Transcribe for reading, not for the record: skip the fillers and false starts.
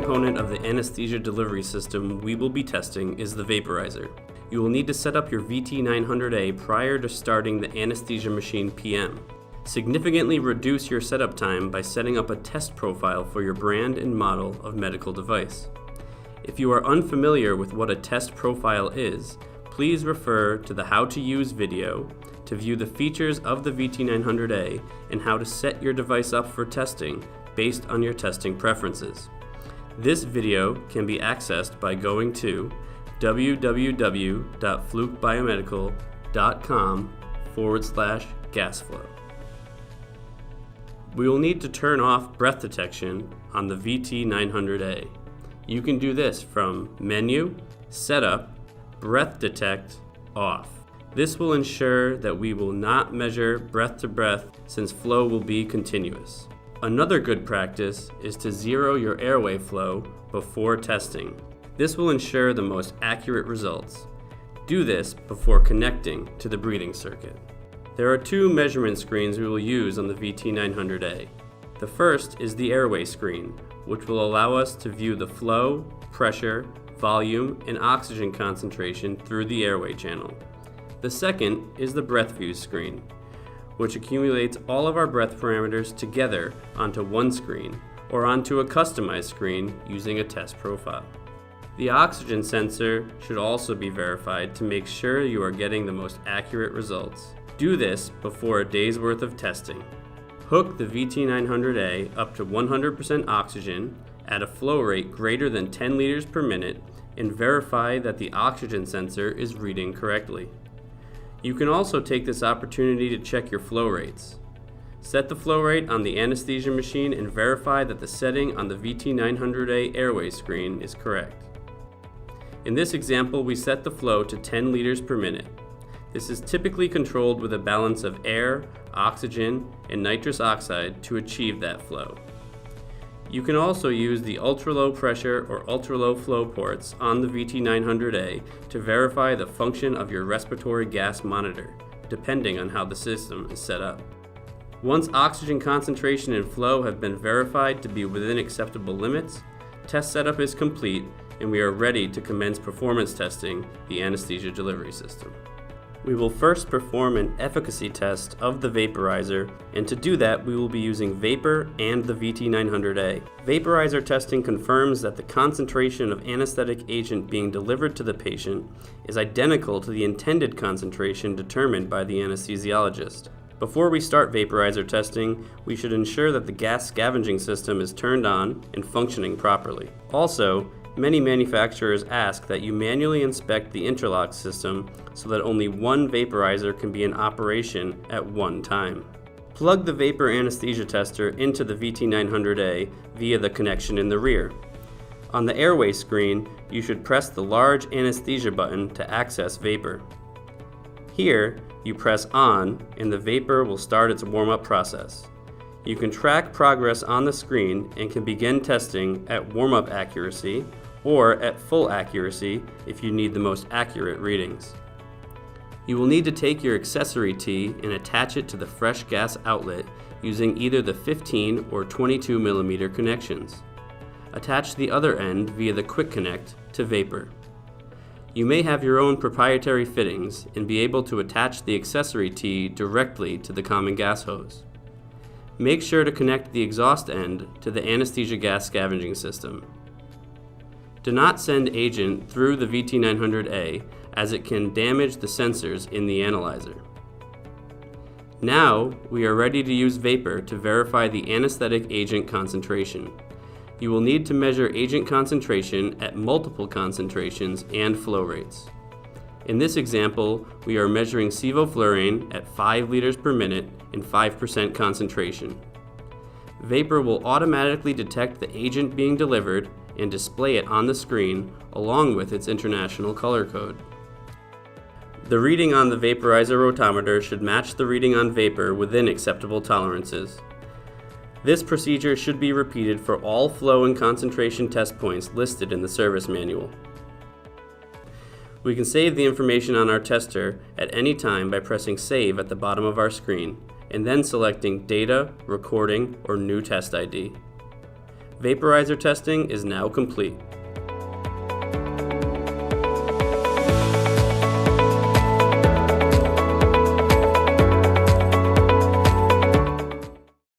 component of the anesthesia delivery system we will be testing is the vaporizer. You will need to set up your VT900A prior to starting the anesthesia machine PM. Significantly reduce your setup time by setting up a test profile for your brand and model of medical device. If you are unfamiliar with what a test profile is, please refer to the How to Use video to view the features of the VT900A and how to set your device up for testing based on your testing preferences. This video can be accessed by going to www.flukebiomedical.com/gasflow. We will need to turn off breath detection on the VT900A. You can do this from Menu, Setup, Breath Detect, Off. This will ensure that we will not measure breath to breath since flow will be continuous. Another good practice is to zero your airway flow before testing. This will ensure the most accurate results. Do this before connecting to the breathing circuit. There are two measurement screens we will use on the VT900A. The first is the airway screen, which will allow us to view the flow, pressure, volume, and oxygen concentration through the airway channel. The second is the breath view screen, which accumulates all of our breath parameters together onto one screen or onto a customized screen using a test profile. The oxygen sensor should also be verified to make sure you are getting the most accurate results. Do this before a day's worth of testing. Hook the VT900A up to 100% oxygen at a flow rate greater than 10 liters per minute and verify that the oxygen sensor is reading correctly. You can also take this opportunity to check your flow rates. Set the flow rate on the anesthesia machine and verify that the setting on the VT900A airway screen is correct. In this example, we set the flow to 10 liters per minute. This is typically controlled with a balance of air, oxygen, and nitrous oxide to achieve that flow. You can also use the ultra-low pressure or ultra-low flow ports on the VT900A to verify the function of your respiratory gas monitor, depending on how the system is set up. Once oxygen concentration and flow have been verified to be within acceptable limits, test setup is complete and we are ready to commence performance testing the anesthesia delivery system. We will first perform an efficacy test of the vaporizer, and to do that we will be using vapor and the VT900A. Vaporizer testing confirms that the concentration of anesthetic agent being delivered to the patient is identical to the intended concentration determined by the anesthesiologist. Before we start vaporizer testing, we should ensure that the gas scavenging system is turned on and functioning properly. Also, many manufacturers ask that you manually inspect the interlock system so that only one vaporizer can be in operation at one time. Plug the vapor anesthesia tester into the VT900A via the connection in the rear. On the airway screen, you should press the large anesthesia button to access vapor. Here, you press on and the vapor will start its warm-up process. You can track progress on the screen and can begin testing at warm-up accuracy or at full accuracy if you need the most accurate readings. You will need to take your accessory tee and attach it to the fresh gas outlet using either the 15 or 22 millimeter connections. Attach the other end via the quick connect to vapor. You may have your own proprietary fittings and be able to attach the accessory tee directly to the common gas hose. Make sure to connect the exhaust end to the anesthesia gas scavenging system. Do not send agent through the VT900A as it can damage the sensors in the analyzer. Now we are ready to use vapor to verify the anesthetic agent concentration. You will need to measure agent concentration at multiple concentrations and flow rates. In this example, we are measuring sevoflurane at 5 liters per minute and 5% concentration. Vapor will automatically detect the agent being delivered and display it on the screen along with its international color code. The reading on the vaporizer rotometer should match the reading on vapor within acceptable tolerances. This procedure should be repeated for all flow and concentration test points listed in the service manual. We can save the information on our tester at any time by pressing Save at the bottom of our screen, and then selecting Data, Recording, or New Test ID. Vaporizer testing is now complete.